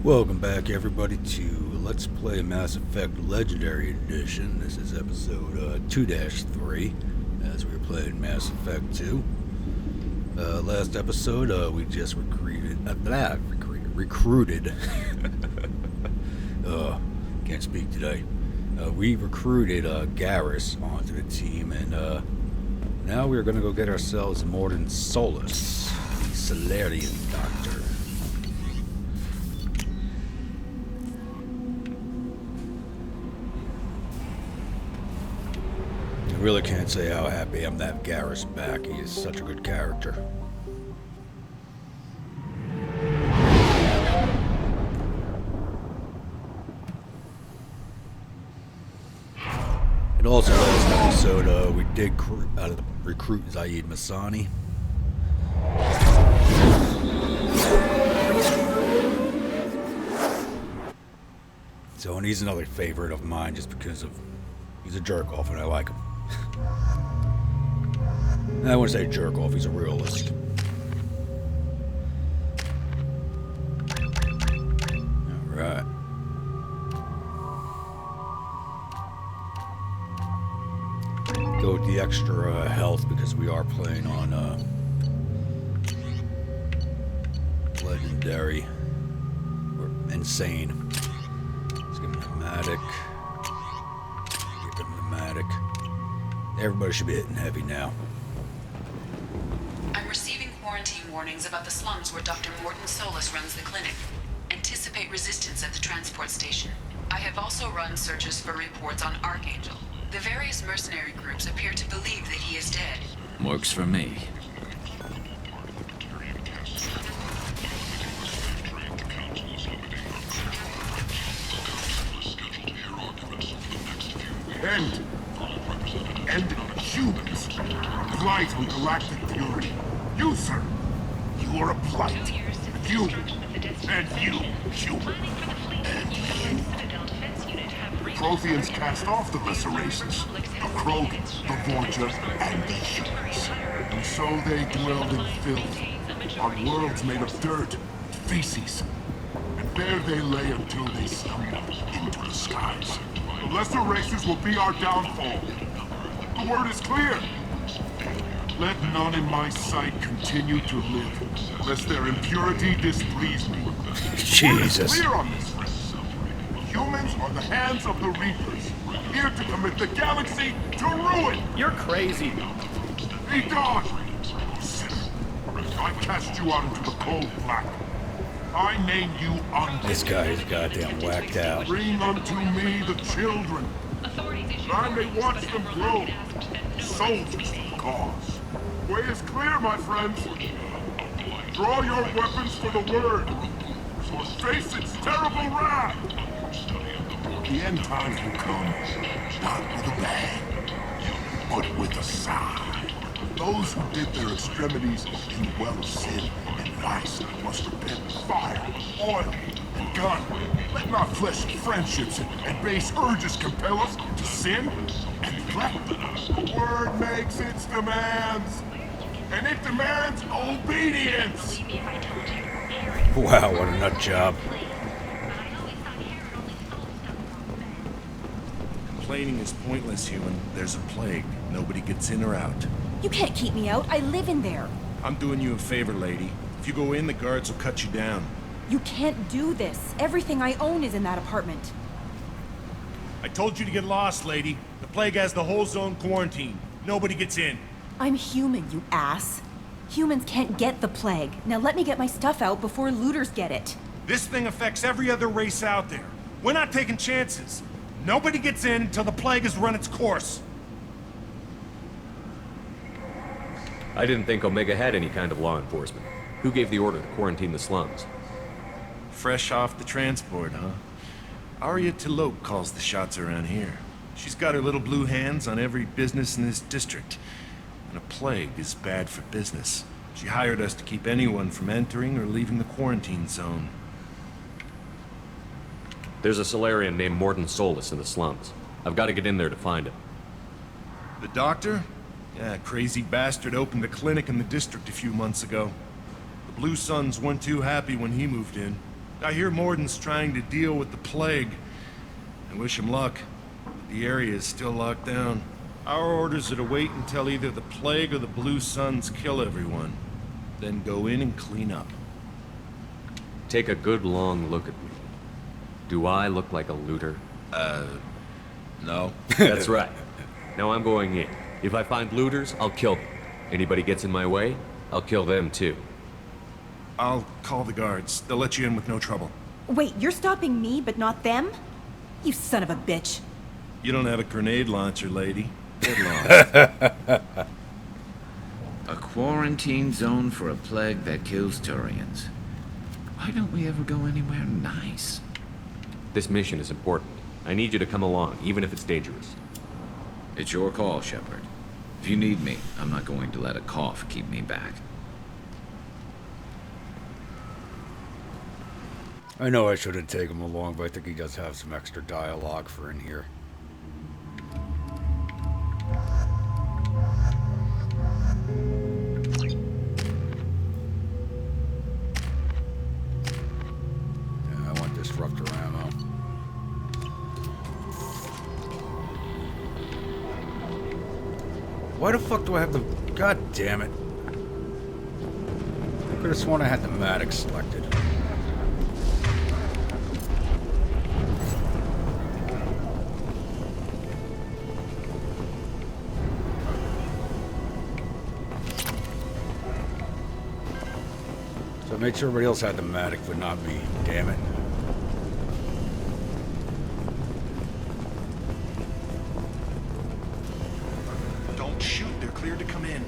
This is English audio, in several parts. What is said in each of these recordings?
Welcome back, everybody, to Let's Play Mass Effect Legendary Edition. This is episode 2-3, as we were playing Mass Effect 2. Last episode, we just recruited. Can't speak today. We recruited Garrus onto the team, and now we're going to go get ourselves Mordin Solus, the Solarian Doctor. I really can't say how happy I am to have Garrus back. He is such a good character. And also, last episode, we did recruit Zaid Masani. So, and he's another favorite of mine just because he's a jerk-off and I like him. I wouldn't say jerk off, he's a realist. Alright. Go with the extra health because we are playing on Legendary. Or Insane. Let's give him Pneumatic. Give him Pneumatic. Everybody should be hitting heavy now. I'm receiving quarantine warnings about the slums where Dr. Mordin Solus runs the clinic. Anticipate resistance at the transport station. I have also run searches for reports on Archangel. The various mercenary groups appear to believe that he is dead. Works for me. End humans. Blight on galactic purity. You, sir. You are a blight. You. And you, human. And you. Protheans cast off the lesser races. The Krogan, the Vorja, and the humans. And so they dwelled in filth. On worlds made of dirt, feces. And there they lay until they stumbled into the skies. The lesser races will be our downfall. The word is clear. Let none in my sight continue to live, lest their impurity displease me. Jesus. The word is clear on this, friends. Humans are the hands of the Reapers, here to commit the galaxy to ruin. You're crazy. Be gone! Sinner. I cast you out into the cold black. I name you undead. This guy is goddamn whacked out. Bring unto me the children, that I may watch them grow. Soldiers for the cause. Way is clear, my friends. Draw your weapons for the word, or face its terrible wrath. The end times will come, not with a bang, but with a sigh. Those who did their extremities in the well of sin and vice must repent with fire, oil, and gun. Let not fleshly friendships and base urges compel us to sin and neglect. The word makes its demands, and it demands obedience. Wow, what a nut job. Complaining is pointless, human. There's a plague. Nobody gets in or out. You can't keep me out. I live in there. I'm doing you a favor, lady. If you go in, the guards will cut you down. You can't do this. Everything I own is in that apartment. I told you to get lost, lady. The plague has the whole zone quarantined. Nobody gets in. I'm human, you ass. Humans can't get the plague. Now let me get my stuff out before looters get it. This thing affects every other race out there. We're not taking chances. Nobody gets in until the plague has run its course. I didn't think Omega had any kind of law enforcement. Who gave the order to quarantine the slums? Fresh off the transport, huh? Aria T'Loak calls the shots around here. She's got her little blue hands on every business in this district. And a plague is bad for business. She hired us to keep anyone from entering or leaving the quarantine zone. There's a Solarian named Mordin Solus in the slums. I've got to get in there to find him. The doctor? Yeah, crazy bastard opened a clinic in the district a few months ago. The Blue Suns weren't too happy when he moved in. I hear Mordin's trying to deal with the plague. I wish him luck. The area is still locked down. Our orders are to wait until either the plague or the Blue Suns kill everyone. Then go in and clean up. Take a good long look at me. Do I look like a looter? No. That's right. Now I'm going in. If I find looters, I'll kill them. Anybody gets in my way, I'll kill them too. I'll call the guards. They'll let you in with no trouble. Wait, you're stopping me, but not them? You son of a bitch. You don't have a grenade launcher, lady. Get lost. A quarantine zone for a plague that kills Turians. Why don't we ever go anywhere nice? This mission is important. I need you to come along, even if it's dangerous. It's your call, Shepard. If you need me, I'm not going to let a cough keep me back. I know I shouldn't take him along, but I think he does have some extra dialogue for in here. Yeah, I want disruptor ammo. Why the fuck do I have the... God damn it. I could have sworn I had the Maddox selected. So I made sure everybody else had the Maddox, but not me. Damn it. Don't shoot. They're cleared to come in.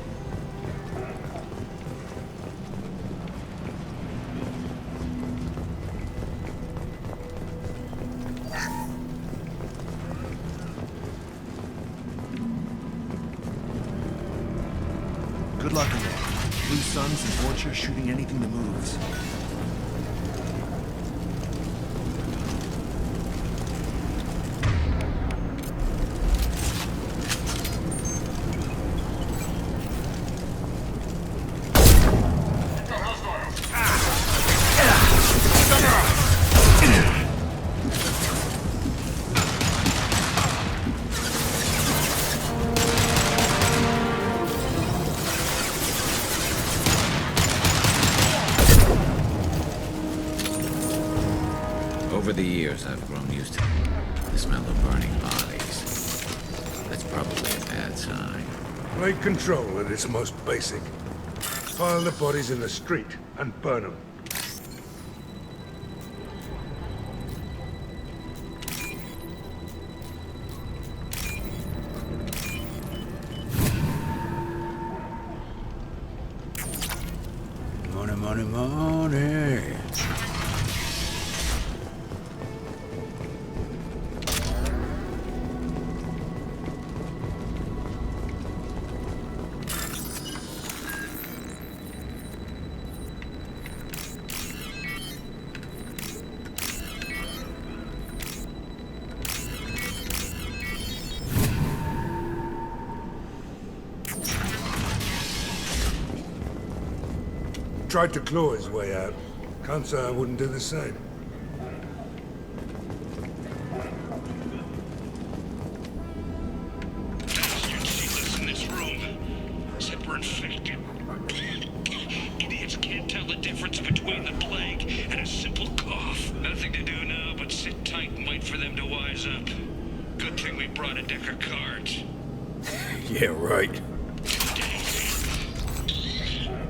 Good luck in there. Blue Suns and Vorcha shooting anything that moves. Over the years, I've grown used to the smell of burning bodies. That's probably a bad sign. Raid control at its most basic. Pile the bodies in the street and burn them. Money, money, money. Tried to claw his way out. Can't say I wouldn't do the same. Bastards in this room. Said we're infected. Idiots can't tell the difference between the plague and a simple cough. Nothing to do now but sit tight and wait for them to wise up. Good thing we brought a deck of cards. Yeah, right.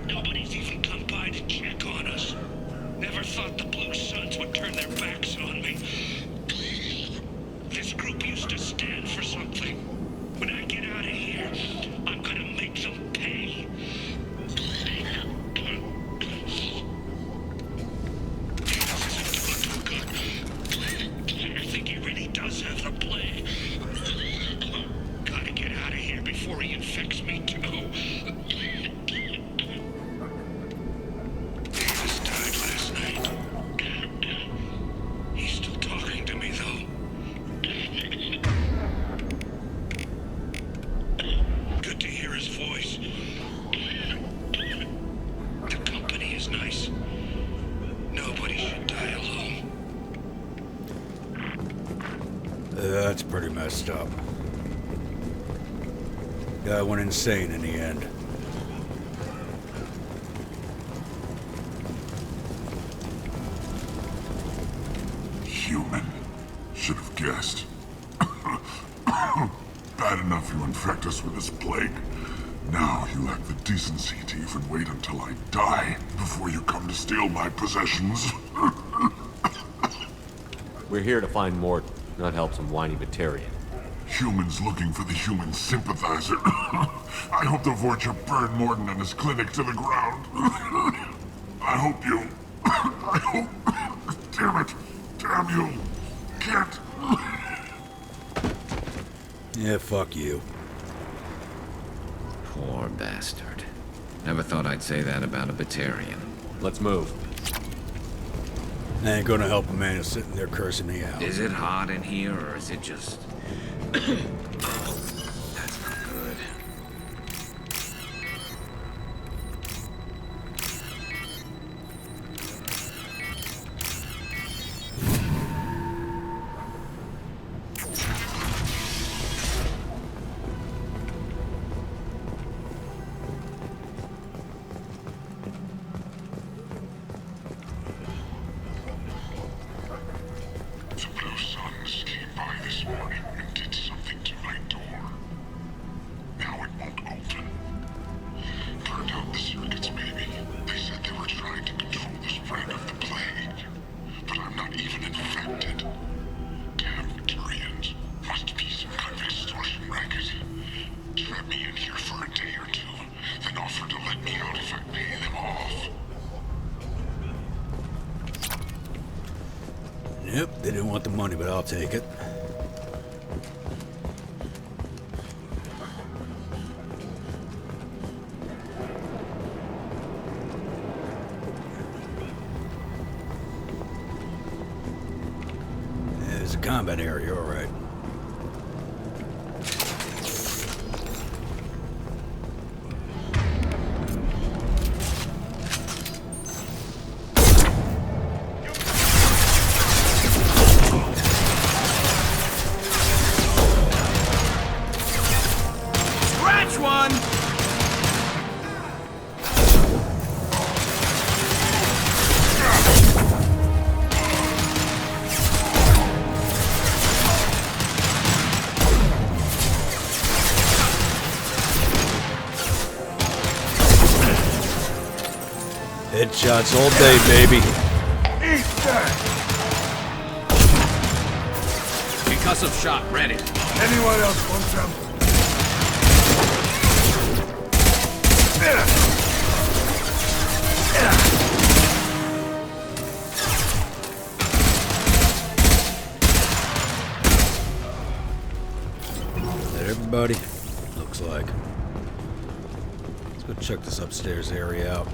Nobody's even come by to check on us. Never thought the Blue Suns would turn their backs on me. This group used to stand for something. When I get out of here, I'm gonna make them pay. This isn't too good. I think he really does have the plague. Gotta get out of here before he infects me too. Davis died last night. That's pretty messed up. Guy went insane in the end. Human. Should have guessed. Bad enough you infect us with this plague. Now you lack the decency to even wait until I die before you come to steal my possessions. We're here to find Mordin, not help some whiny Batarian. Humans looking for the human sympathizer. I hope the Vorcha burn Mordin and his clinic to the ground. I hope you... I hope... Damn it! Damn you! Can't... Yeah, fuck you. Poor bastard. Never thought I'd say that about a Batarian. Let's move. Ain't gonna help a man who's sitting there cursing me out. Is it hot in here, or is it just... That's not good. The Blue Suns came by this morning and did something to my door. Now it won't open. Burned out the circuits, maybe. They said they were trying to control the spread of the plague. But I'm not even infected. Damn Turians. Must be some kind of extortion racket. Trap me in here for a day or two, then offer to let me out if I pay them off. Yep, they didn't want the money, but I'll take it. There's a combat area, all right. Scratch one! Headshots all day, baby. Eat that! Concussive shot ready. Anyone else want some? Is that everybody? Looks like. Let's go check this upstairs area out.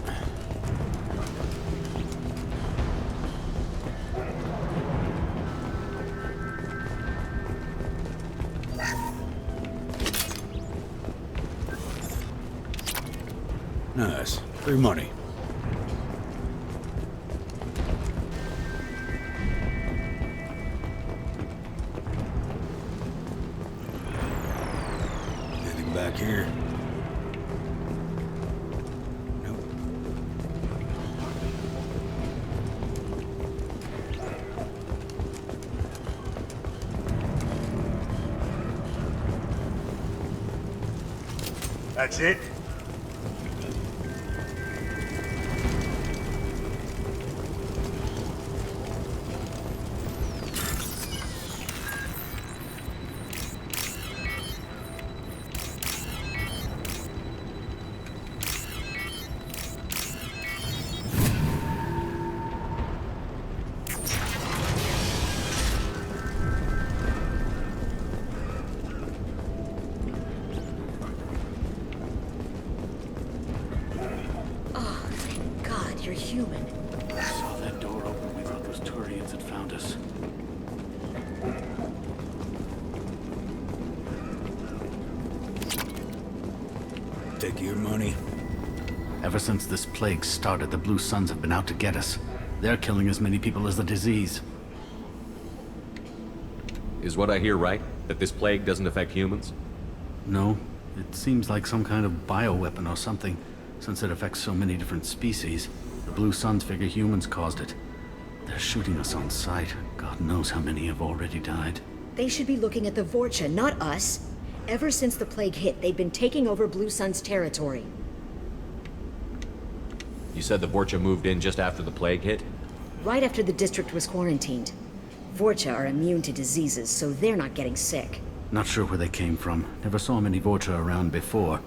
Nice. Free money. Anything back here? Nope. That's it? Oh, thank God you're human. I saw that door open. We thought those Turians had found us. Take your money. Ever since this plague started, the Blue Suns have been out to get us. They're killing as many people as the disease. Is what I hear right? That this plague doesn't affect humans? No, it seems like some kind of bioweapon or something, since it affects so many different species. The Blue Suns figure humans caused it. They're shooting us on sight. God knows how many have already died. They should be looking at the Vorcha, not us. Ever since the plague hit, they've been taking over Blue Sun's territory. You said the Vorcha moved in just after the plague hit? Right after the district was quarantined. Vorcha are immune to diseases, so they're not getting sick. Not sure where they came from. Never saw many Vorcha around before.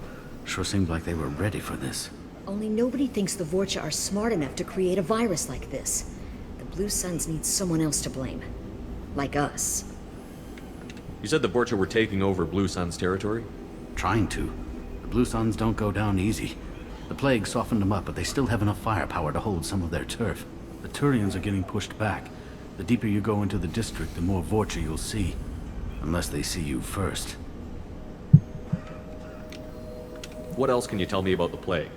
Sure seemed like they were ready for this. Only nobody thinks the Vorcha are smart enough to create a virus like this. The Blue Suns need someone else to blame. Like us. You said the Vorcha were taking over Blue Sun's territory? Trying to. The Blue Suns don't go down easy. The plague softened them up, but they still have enough firepower to hold some of their turf. The Turians are getting pushed back. The deeper you go into the district, the more Vorcha you'll see. Unless they see you first. What else can you tell me about the plague?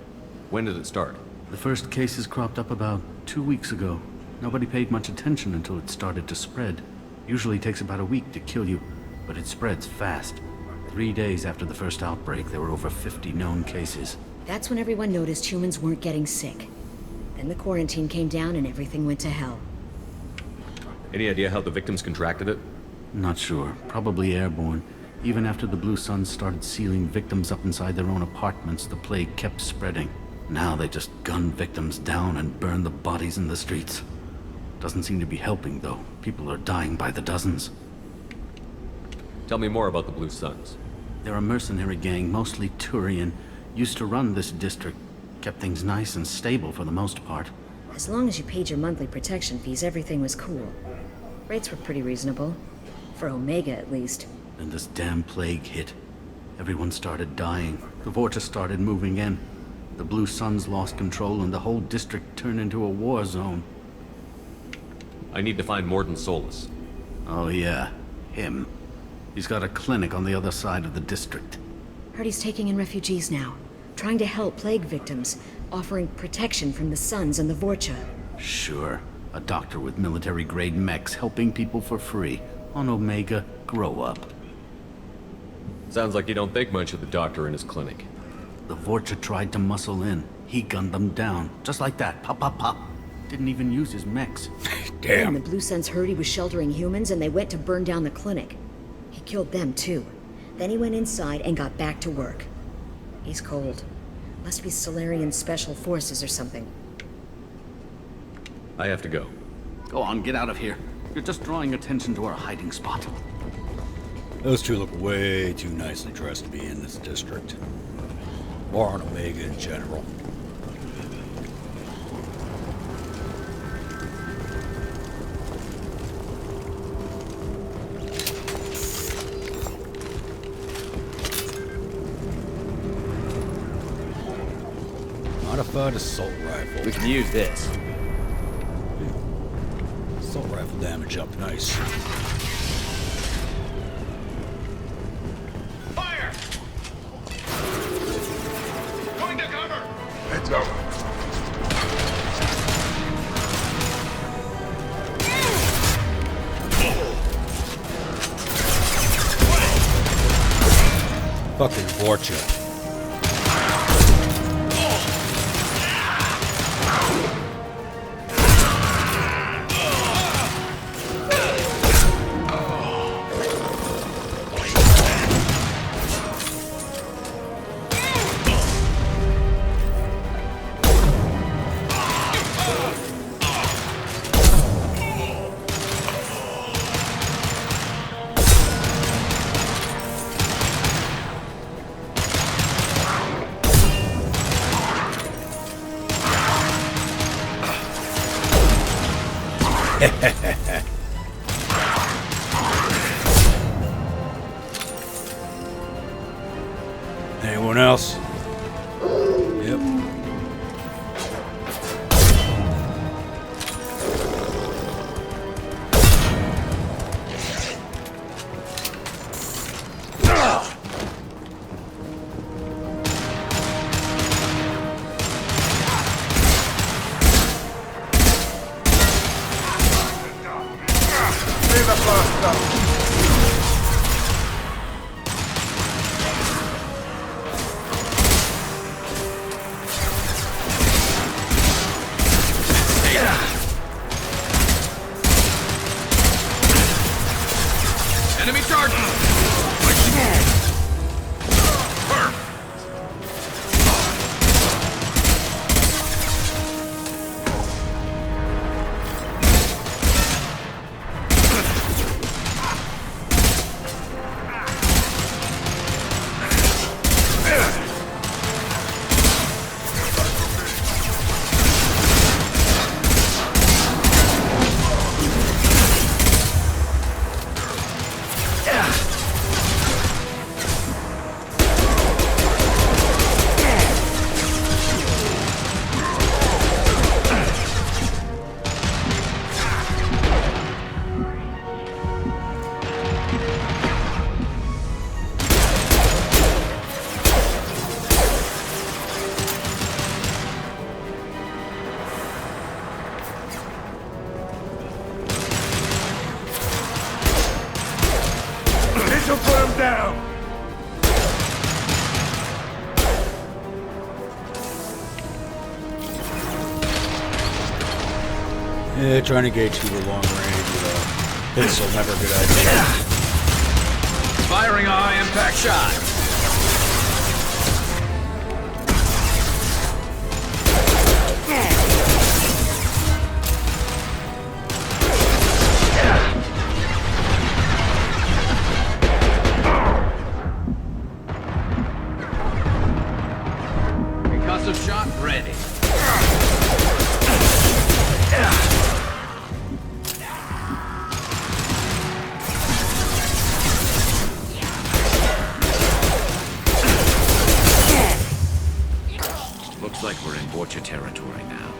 When did it start? The first cases cropped up about 2 weeks ago. Nobody paid much attention until it started to spread. Usually takes about a week to kill you, but it spreads fast. 3 days after the first outbreak, there were over 50 known cases. That's when everyone noticed humans weren't getting sick. Then the quarantine came down and everything went to hell. Any idea how the victims contracted it? Not sure. Probably airborne. Even after the Blue Suns started sealing victims up inside their own apartments, the plague kept spreading. Now they just gun victims down and burn the bodies in the streets. Doesn't seem to be helping, though. People are dying by the dozens. Tell me more about the Blue Suns. They're a mercenary gang, mostly Turian. Used to run this district. Kept things nice and stable for the most part. As long as you paid your monthly protection fees, everything was cool. Rates were pretty reasonable. For Omega, at least. Then this damn plague hit. Everyone started dying. The Vorcha started moving in. The Blue Suns lost control and the whole district turned into a war zone. I need to find Mordin Solus. Oh yeah, him. He's got a clinic on the other side of the district. Heard he's taking in refugees now. Trying to help plague victims. Offering protection from the Suns and the Vorcha. Sure. A doctor with military-grade mechs helping people for free. On Omega, grow up. Sounds like you don't think much of the doctor in his clinic. The Vorcha tried to muscle in. He gunned them down. Just like that. Pop, pop, pop. Didn't even use his mechs. Damn. And the Blue Suns heard he was sheltering humans and they went to burn down the clinic. He killed them too. Then he went inside and got back to work. He's cold. Must be Solarian Special Forces or something. I have to go. Go on, get out of here. You're just drawing attention to our hiding spot. Those two look way too nicely dressed to be in this district. Or on Omega in general. Modified assault rifle. We can use this. Assault rifle damage up nice. Fire! Going to cover! Heads up. Fucking Vorcha. Anyone else? Yep. Be the first up. Enemy charging! This'll put him down! Yeah, trying to gauge through the long range with a pistol, never a good idea. Firing a high impact shot. Concussive shot ready. Looks like we're in Vorcha territory now.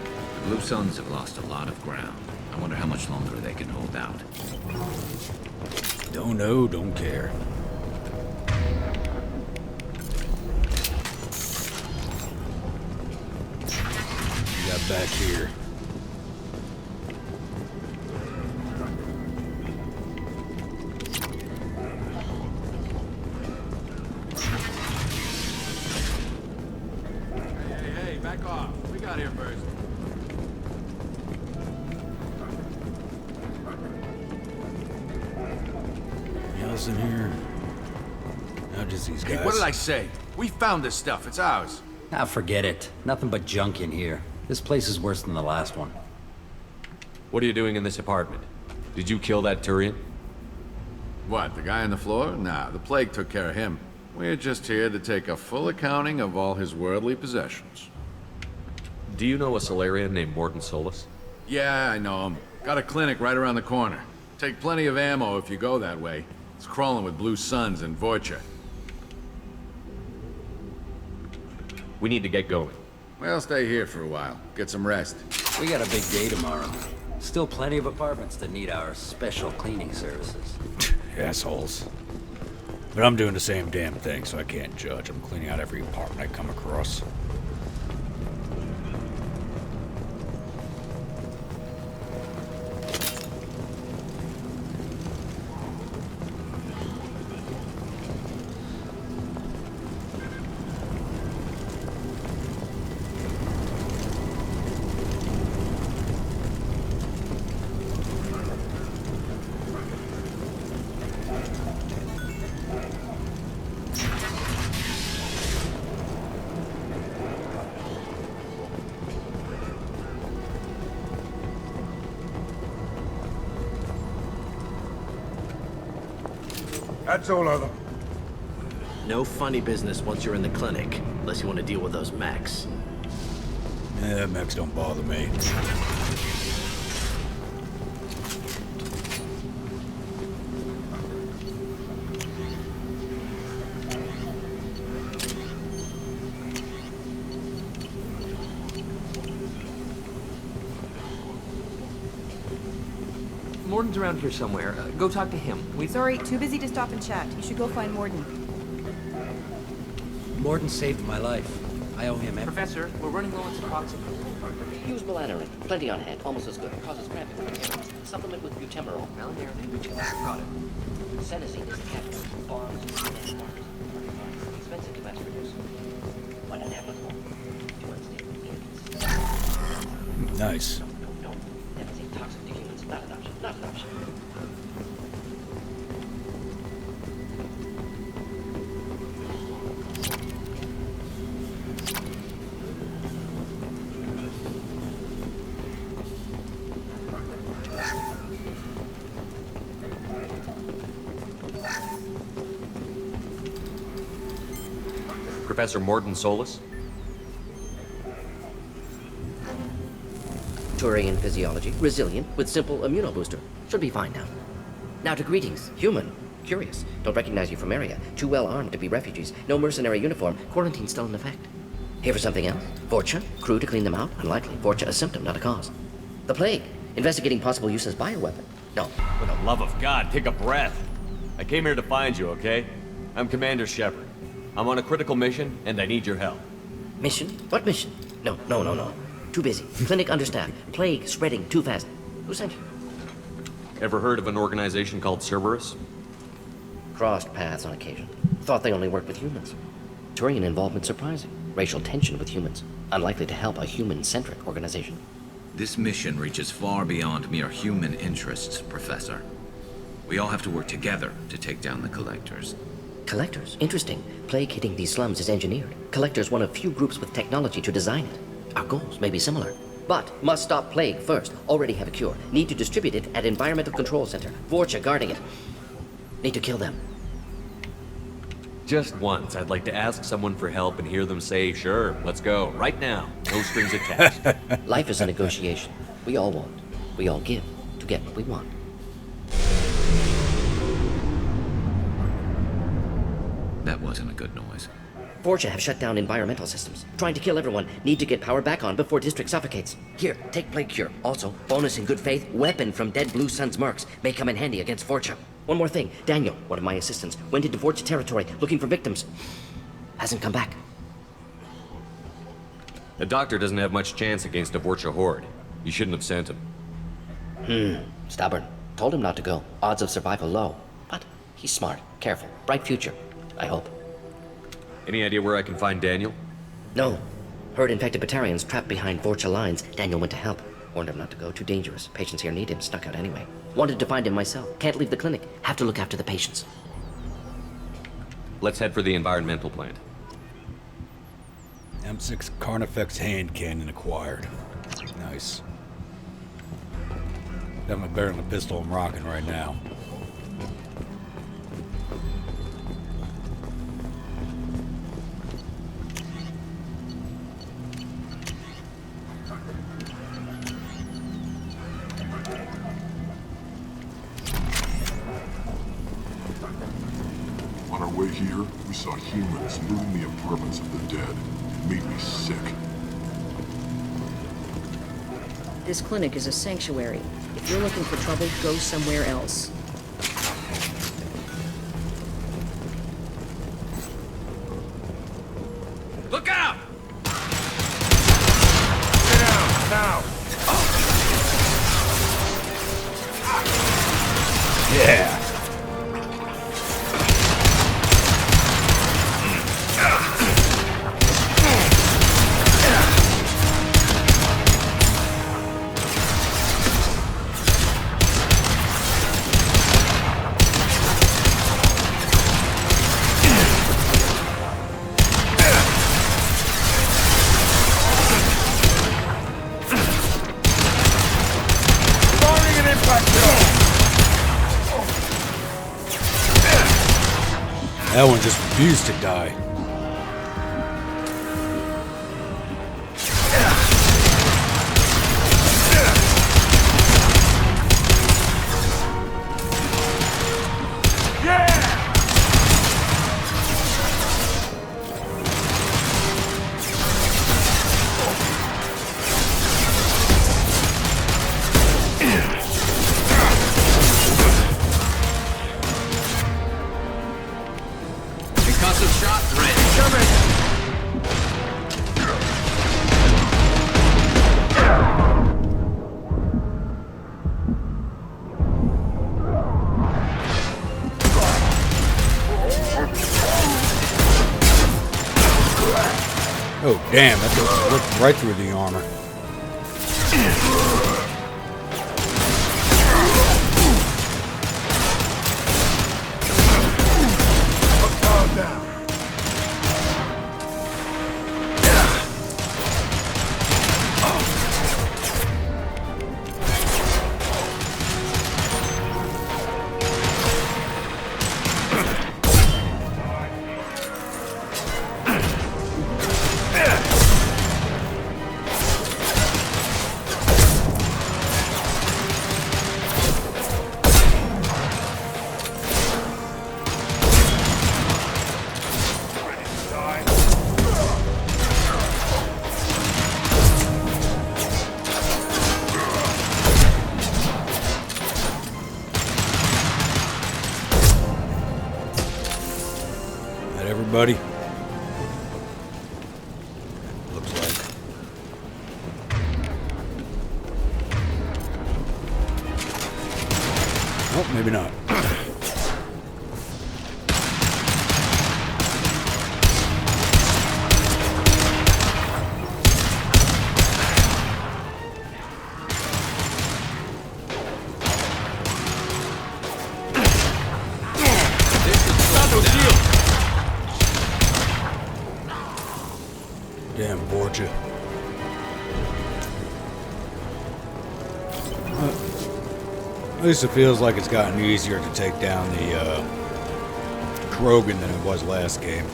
The Blue Suns have lost a lot of ground. I wonder how much longer they can hold out. Don't know, don't care. We got back here. Hey, back off. We got here first. Anything else in here? Not just these guys. Hey, what did I say? We found this stuff. It's ours. Ah, forget it. Nothing but junk in here. This place is worse than the last one. What are you doing in this apartment? Did you kill that Turian? What, the guy on the floor? Nah, the plague took care of him. We're just here to take a full accounting of all his worldly possessions. Do you know a Solarian named Mordin Solus? Yeah, I know him. Got a clinic right around the corner. Take plenty of ammo if you go that way. It's crawling with Blue Suns and Vorcha. We need to get going. Well, stay here for a while. Get some rest. We got a big day tomorrow. Still plenty of apartments that need our special cleaning services. Assholes. But I'm doing the same damn thing, so I can't judge. I'm cleaning out every apartment I come across. That's all of them. No funny business once you're in the clinic, unless you want to deal with those mechs. Yeah, mechs don't bother me. Mordin's around here somewhere. Go talk to him. Sorry, too busy to stop and chat. You should go find Mordin. Mordin saved my life. I owe him everything. Professor, we're running low on supplies. Use melatonin. Plenty on hand. Almost as good. Causes cramping. Supplement with butemerol. Got it. Senescine is the capital. Bombs, and markers. Expensive to mass produce. But inevitable to unstable kids. Nice. Don't toxin to humans. Not an option. Not an option. Professor Mordin Solus? Turian physiology, resilient, with simple immunobooster. Should be fine now. Now to greetings, human. Curious. Don't recognize you from Aria. Too well armed to be refugees. No mercenary uniform. Quarantine still in effect. Here for something else? Vorcha? Crew to clean them out? Unlikely. Vorcha a symptom, not a cause. The plague. Investigating possible use as bioweapon. No. For the love of God, take a breath. I came here to find you, okay? I'm Commander Shepard. I'm on a critical mission, and I need your help. Mission? What mission? No. Too busy. Clinic understaffed. Plague spreading too fast. Who sent you? Ever heard of an organization called Cerberus? Crossed paths on occasion. Thought they only worked with humans. Turian involvement surprising. Racial tension with humans. Unlikely to help a human-centric organization. This mission reaches far beyond mere human interests, Professor. We all have to work together to take down the Collectors. Collectors? Interesting. Plague hitting these slums is engineered. Collectors one of few groups with technology to design it. Our goals may be similar. But must stop plague first. Already have a cure. Need to distribute it at Environmental Control Center. Vorcha guarding it. Need to kill them. Just once, I'd like to ask someone for help and hear them say, sure, let's go, right now. No strings attached. Life is a negotiation. We all want. We all give to get what we want. That wasn't a good noise. Vorcha have shut down environmental systems. Trying to kill everyone. Need to get power back on before district suffocates. Here, take plague cure. Also, bonus in good faith, weapon from dead Blue Sun's mercs. May come in handy against Vorcha. One more thing. Daniel, one of my assistants, went into Vorcha territory looking for victims. Hasn't come back. The doctor doesn't have much chance against a Vorcha horde. You shouldn't have sent him. Stubborn. Told him not to go. Odds of survival low. But he's smart, careful, bright future. I hope. Any idea where I can find Daniel? No. Heard infected Batarians trapped behind Vorcha lines. Daniel went to help. Warned him not to go. Too dangerous. Patients here need him. Snuck out anyway. Wanted to find him myself. Can't leave the clinic. Have to look after the patients. Let's head for the environmental plant. M6 Carnifex hand cannon acquired. Nice. Definitely better than the pistol I'm rocking right now. On our way here, we saw humans looting the apartments of the dead. It made me sick. This clinic is a sanctuary. If you're looking for trouble, go somewhere else. Look out! Get down, now! Yeah! That one just refused to die. Concussive shot ready. Oh, damn, that just looked right through the armor. everybody? Looks like. Oh, maybe not. Damn, Borgia. At least it feels like it's gotten easier to take down the Krogan than it was last game.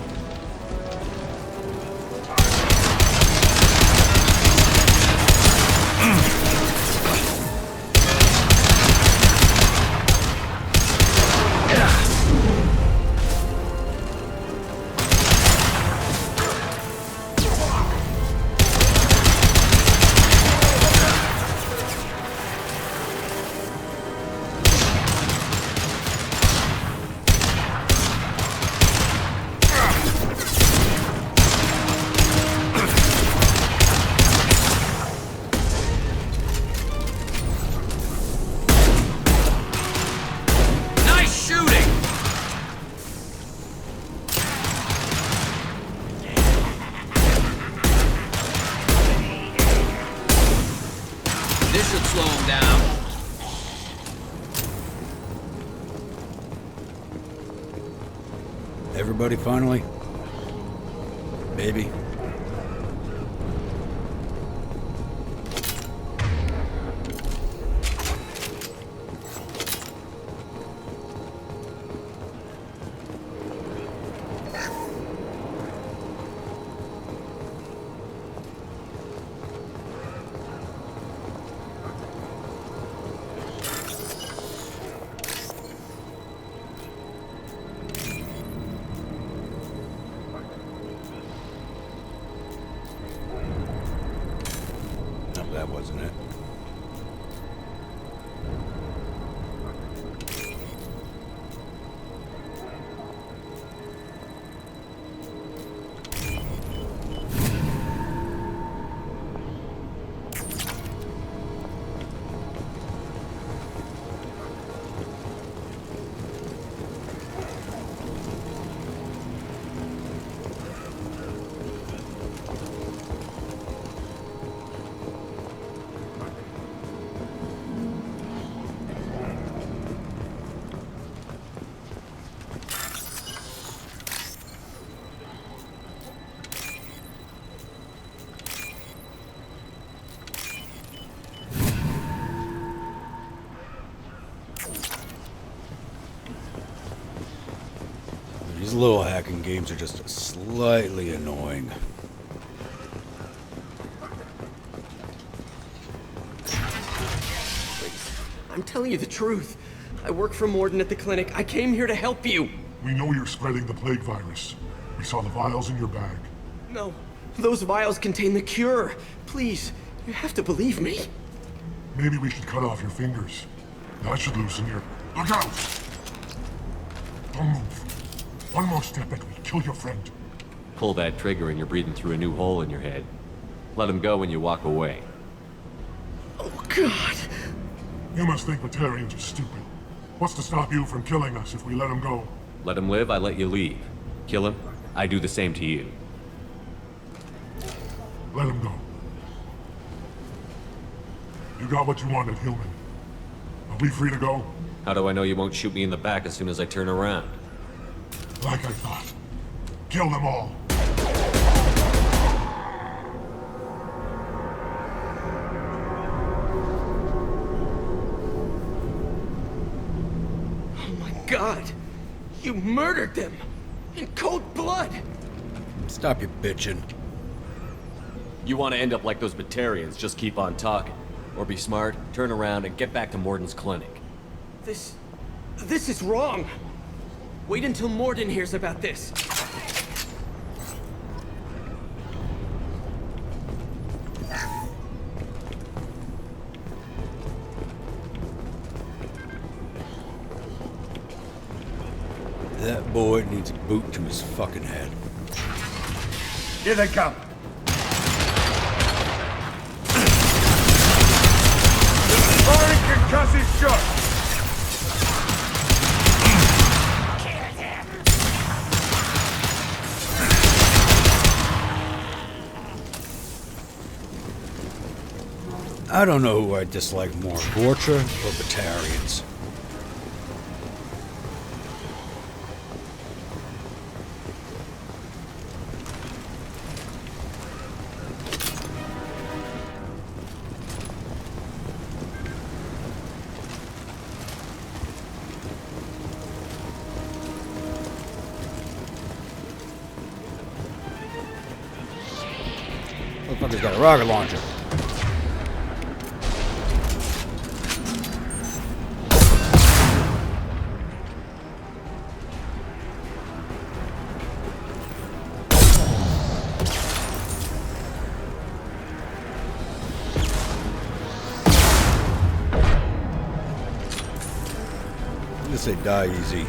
Everybody finally? Maybe. That wasn't it. These little hacking games are just slightly annoying. I'm telling you the truth. I work for Mordin at the clinic. I came here to help you. We know you're spreading the plague virus. We saw the vials in your bag. No, those vials contain the cure. Please, you have to believe me. Maybe we should cut off your fingers. That should loosen your... Look out! Don't move. One more step and we kill your friend. Pull that trigger and you're breathing through a new hole in your head. Let him go when you walk away. Oh, God. You must think Batarians are stupid. What's to stop you from killing us if we let him go? Let him live, I let you leave. Kill him, I do the same to you. Let him go. You got what you wanted, human. Are we free to go? How do I know you won't shoot me in the back as soon as I turn around? Like I thought. Kill them all. Oh my God! You murdered them! In cold blood! Stop your bitching. You want to end up like those Batarians, just keep on talking. Or be smart, turn around, and get back to Mordin's clinic. This is wrong! Wait until Mordin hears about this. That boy needs a boot to his fucking head. Here they come. Firing concussive shot. I don't know who I dislike more, Vorcha or Batarians. Motherfucker's got a rocket launcher. Say die easy.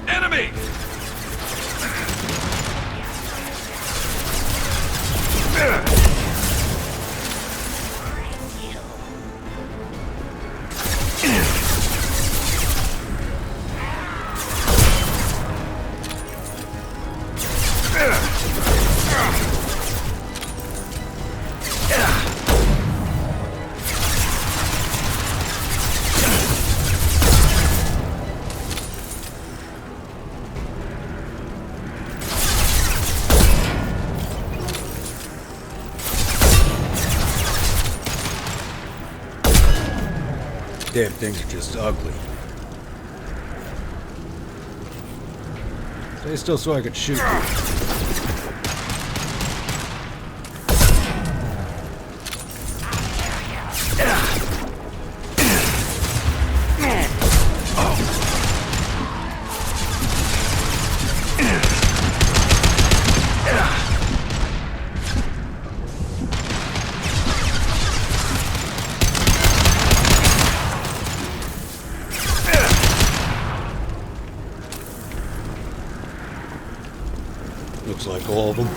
Enemy! Damn things are just ugly. Stay still so I can shoot you. Looks like all of them.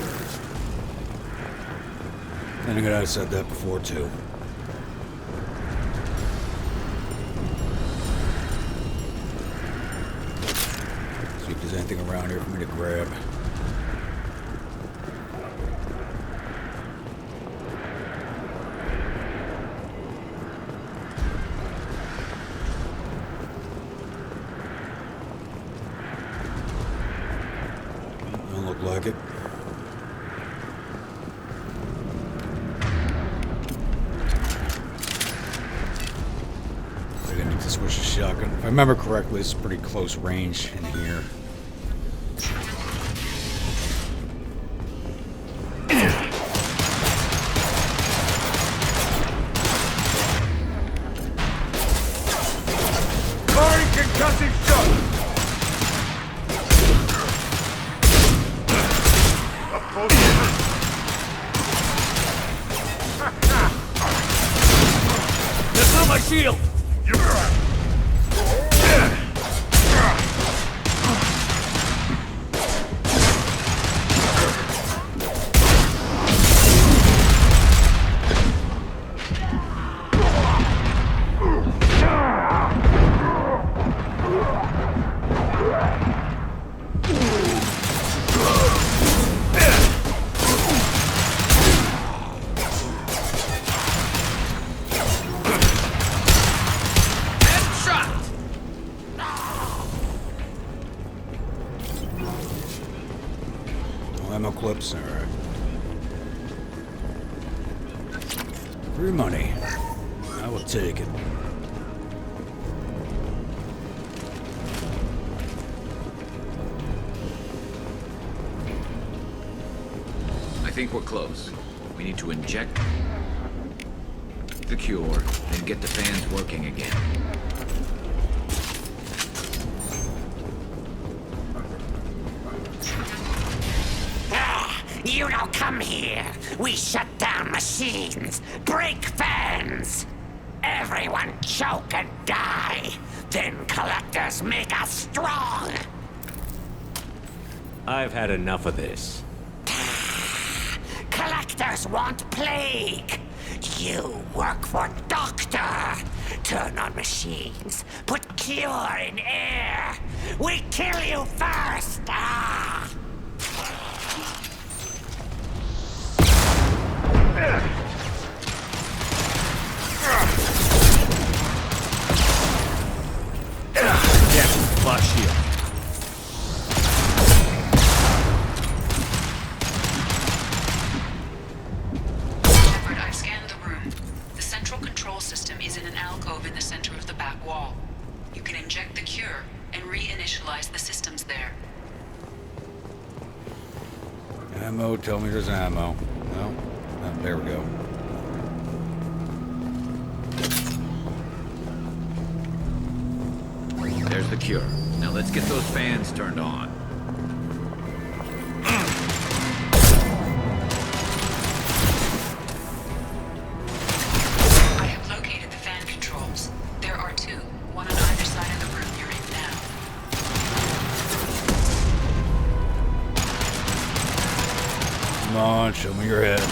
And again, I said that before too. See if there's anything around here for me to grab. Don't look like it. I need to switch to shotgun. If I remember correctly, it's pretty close range in here. Firing concussive shot. That's not my shield! Ammo clips, alright. Free money. I will take it. I think we're close. We need to inject the cure and get the fans working again. You don't come here. We shut down machines, break fans. Everyone choke and die. Then collectors make us strong. I've had enough of this. Collectors want plague. You work for Doctor. Turn on machines. Put cure in air. We kill you first. Ah! Yeah, flash shield. Shepard, I've scanned the room. The central control system is in an alcove in the center of the back wall. You can inject the cure and reinitialize the systems there. Ammo, tell me there's ammo. No? Oh, there we go. There's the cure. Now let's get those fans turned on. I have located the fan controls. There are two, one on either side of the room you're in now. Come on, show me your head.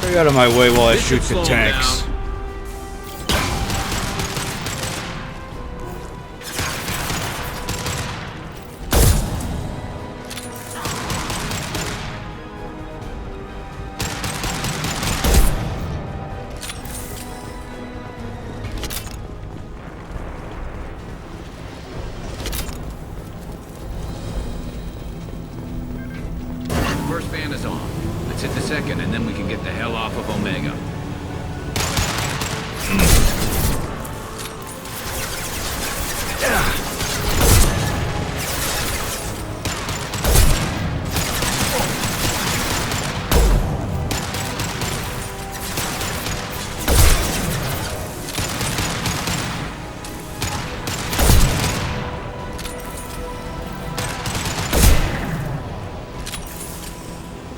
Stay out of my way while I shoot the tanks. First fan is on. Let's hit the second, and then we can get the hell off of Omega.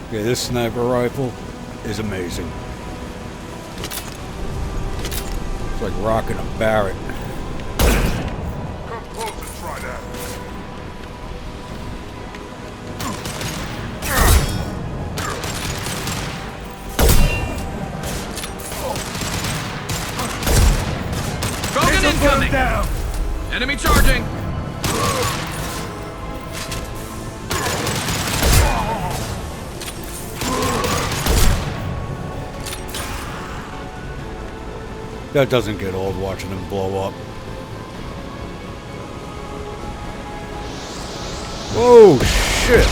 Okay, this sniper rifle is amazing. It's like rocking a Barrett. Come close and try that. Krogan incoming! Down. Enemy charging! That doesn't get old watching them blow up. Whoa, shit!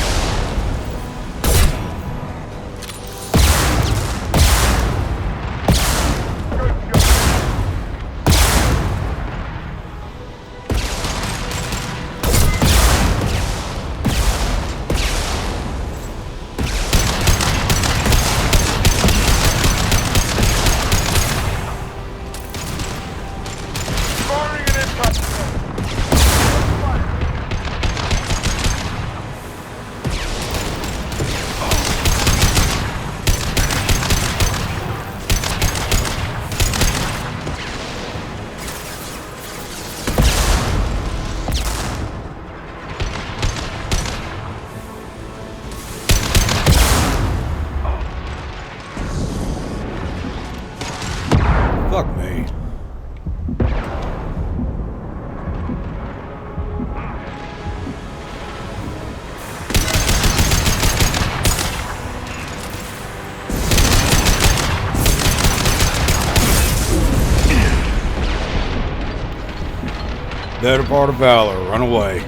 Better part of valor. Run away.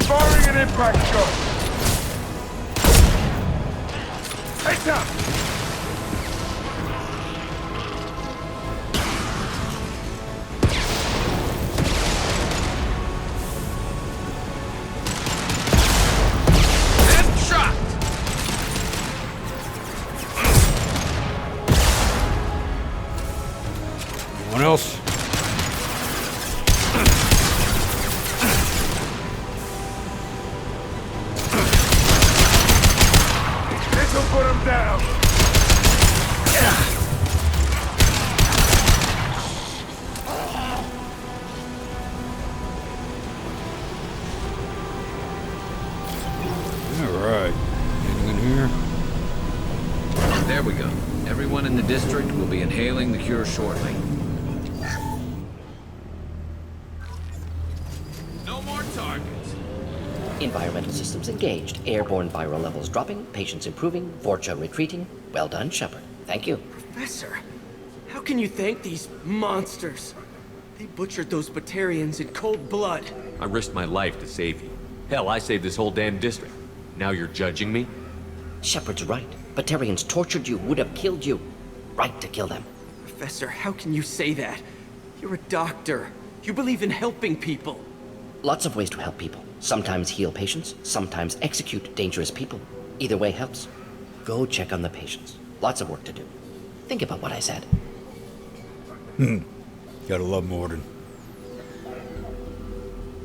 Firing an impact shot! Heads up! Headshot! Anyone else? This'll put him down! Alright. Anything in here? There we go. Everyone in the district will be inhaling the cure shortly. No more targets. Environmental systems engaged. Airborne viral levels dropping. Patients improving. Vorcha retreating. Well done, Shepard. Thank you. Professor, how can you thank these monsters? They butchered those Batarians in cold blood. I risked my life to save you. Hell, I saved this whole damn district. Now you're judging me? Shepard's right. Batarians tortured you, would have killed you. Right to kill them. Professor, how can you say that? You're a doctor. You believe in helping people. Lots of ways to help people. Sometimes heal patients, sometimes execute dangerous people. Either way helps. Go check on the patients. Lots of work to do. Think about what I said. Gotta love Mordin.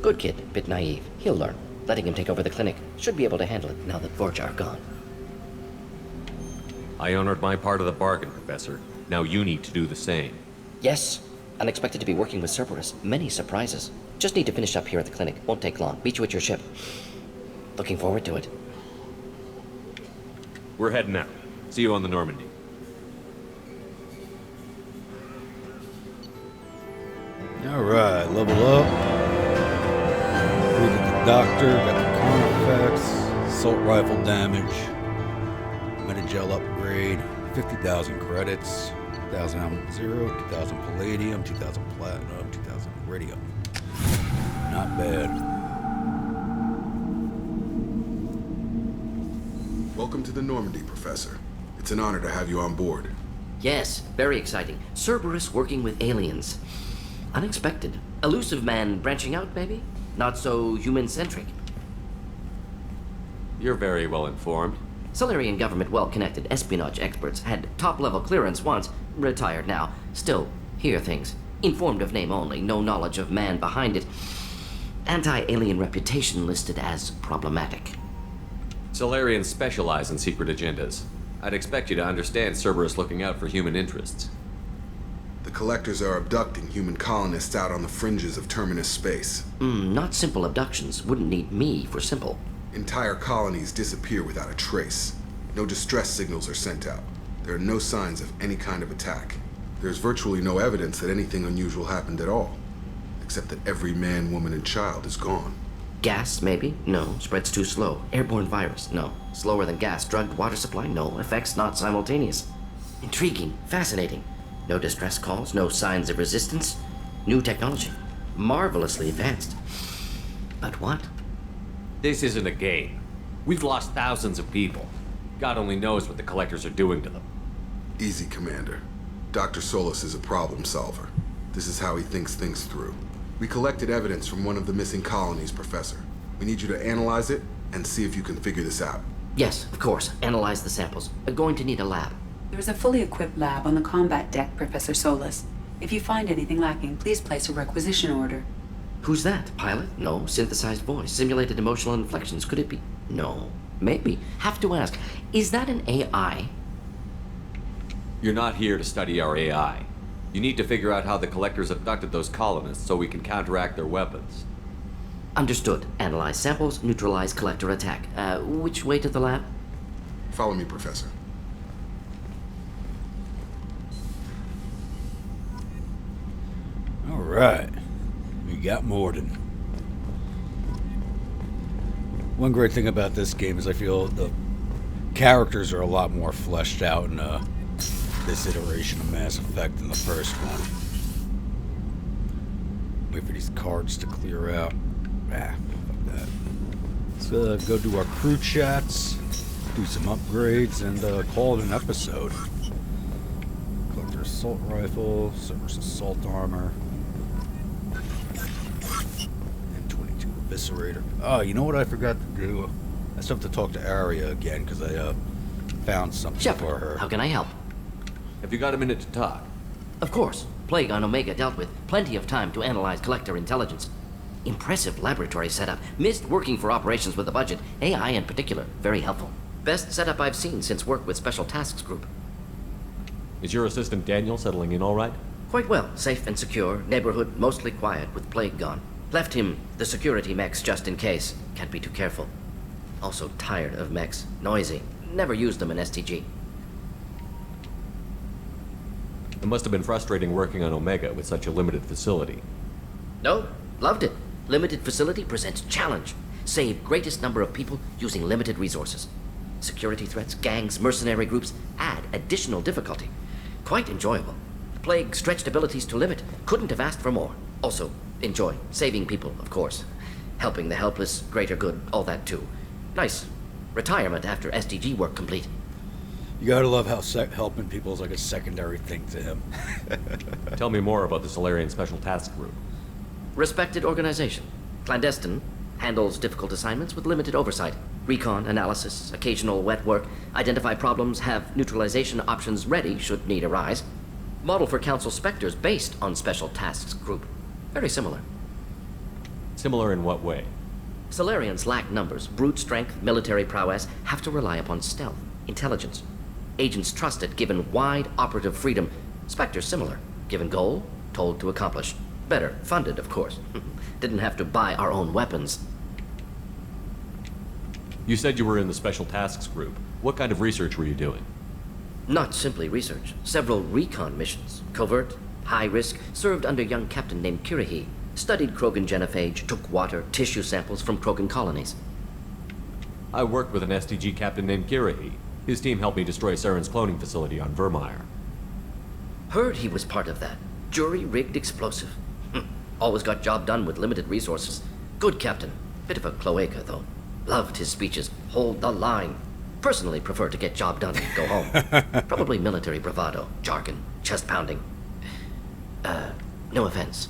Good kid, bit naive. He'll learn. Letting him take over the clinic. Should be able to handle it now that Vorcha are gone. I honored my part of the bargain, Professor. Now you need to do the same. Yes. Unexpected to be working with Cerberus. Many surprises. Just need to finish up here at the clinic. Won't take long. Meet you at your ship. Looking forward to it. We're heading out. See you on the Normandy. Alright, level up. Recruited the doctor, got the Carnifex, assault rifle damage, Metagel upgrade, 50,000 credits, 2,000 element zero, 2,000 palladium, 2,000 platinum, 2,000 iridium. Not bad. Welcome to the Normandy, Professor. It's an honor to have you on board. Yes, very exciting. Cerberus working with aliens. Unexpected. Elusive man branching out, maybe? Not so human-centric. You're very well informed. Solarian government well-connected espionage experts had top-level clearance once, retired now. Still, hear things. Informed of name only, no knowledge of man behind it. Anti-alien reputation listed as problematic. Solarians specialize in secret agendas. I'd expect you to understand Cerberus looking out for human interests. The Collectors are abducting human colonists out on the fringes of Terminus space. Not simple abductions. Wouldn't need me for simple. Entire colonies disappear without a trace. No distress signals are sent out. There are no signs of any kind of attack. There's virtually no evidence that anything unusual happened at all. Except that every man, woman, and child is gone. Gas, maybe? No. Spreads too slow. Airborne virus? No. Slower than gas. Drugged water supply? No. Effects not simultaneous. Intriguing. Fascinating. No distress calls. No signs of resistance. New technology. Marvelously advanced. But what? This isn't a game. We've lost thousands of people. God only knows what the Collectors are doing to them. Easy, Commander. Dr. Solus is a problem solver. This is how he thinks things through. We collected evidence from one of the missing colonies, Professor. We need you to analyze it and see if you can figure this out. Yes, of course. Analyze the samples. Going to need a lab. There's a fully equipped lab on the combat deck, Professor Solus. If you find anything lacking, please place a requisition order. Who's that? Pilot? No. Synthesized voice. Simulated emotional inflections. Could it be? No. Maybe. Have to ask. Is that an AI? You're not here to study our AI. You need to figure out how the Collectors abducted those colonists so we can counteract their weapons. Understood. Analyze samples, neutralize Collector attack. Which way to the lab? Follow me, Professor. Alright. We got Mordin. One great thing about this game is I feel the characters are a lot more fleshed out in this iteration of Mass Effect than the first one. Wait for these cards to clear out. Ah, fuck that. Let's go do our crew chats, do some upgrades, and call it an episode. Collector assault rifle, Cerberus assault armor, and 22 eviscerator. Oh, you know what I forgot to do? I still have to talk to Aria again because I found something for her. How can I help? Have you got a minute to talk? Of course. Plague on Omega dealt with. Plenty of time to analyze Collector intelligence. Impressive laboratory setup. Missed working for operations with a budget. AI in particular. Very helpful. Best setup I've seen since work with Special Tasks Group. Is your assistant Daniel settling in all right? Quite well. Safe and secure. Neighborhood mostly quiet with Plague gone. Left him the security mechs just in case. Can't be too careful. Also tired of mechs. Noisy. Never used them in STG. It must have been frustrating working on Omega with such a limited facility. No, loved it. Limited facility presents challenge. Save greatest number of people using limited resources. Security threats, gangs, mercenary groups add additional difficulty. Quite enjoyable. Plague stretched abilities to limit. Couldn't have asked for more. Also, enjoy. Saving people, of course. Helping the helpless, greater good, all that too. Nice. Retirement after SDG work complete. You gotta love how helping people is like a secondary thing to him. Tell me more about the Solarian Special Task Group. Respected organization. Clandestine. Handles difficult assignments with limited oversight. Recon, analysis, occasional wet work. Identify problems, have neutralization options ready should need arise. Model for Council Spectres based on Special Tasks Group. Very similar. Similar in what way? Solarians lack numbers, brute strength, military prowess, have to rely upon stealth, intelligence. Agents trusted, given wide operative freedom. Spectres similar, given goal, told to accomplish. Better, funded, of course. Didn't have to buy our own weapons. You said you were in the Special Tasks Group. What kind of research were you doing? Not simply research. Several recon missions. Covert, high risk, served under a young captain named Kirahi. Studied Krogan genophage, took water, tissue samples from Krogan colonies. I worked with an STG captain named Kirahi. His team helped me destroy Saren's cloning facility on Vermeer. Heard he was part of that. Jury-rigged explosive. Always got job done with limited resources. Good captain. Bit of a cloaca, though. Loved his speeches. Hold the line. Personally prefer to get job done and go home. Probably military bravado, jargon, chest pounding. No offense.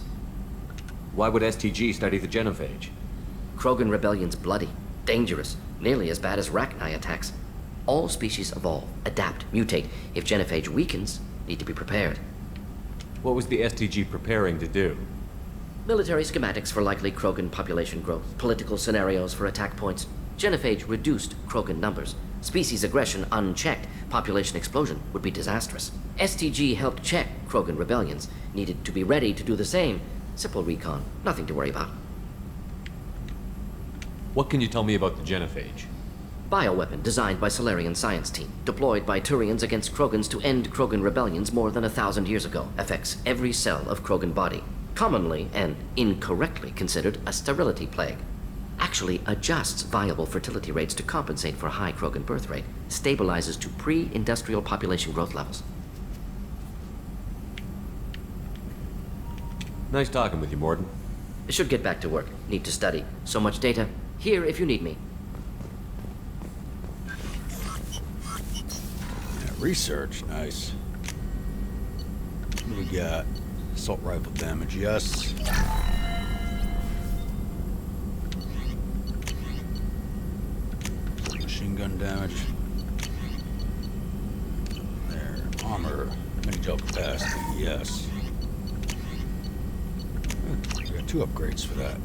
Why would STG study the genophage? Krogan rebellion's bloody, dangerous, nearly as bad as Rachni attacks. All species evolve, adapt, mutate. If genophage weakens, need to be prepared. What was the STG preparing to do? Military schematics for likely Krogan population growth, political scenarios for attack points. Genophage reduced Krogan numbers. Species aggression unchecked, population explosion would be disastrous. STG helped check Krogan rebellions, needed to be ready to do the same. Simple recon, nothing to worry about. What can you tell me about the genophage? Bioweapon designed by Solarian science team, deployed by Turians against Krogans to end Krogan rebellions more than 1,000 years ago. Affects every cell of Krogan body. Commonly and incorrectly considered a sterility plague. Actually adjusts viable fertility rates to compensate for a high Krogan birth rate. Stabilizes to pre-industrial population growth levels. Nice talking with you, Mordin. Should get back to work. Need to study. So much data. Here if you need me. Yeah, research, nice. What do we got? Assault rifle damage, yes. Machine gun damage. There. Armor. Mini gel capacity, yes. We got 2 upgrades for that.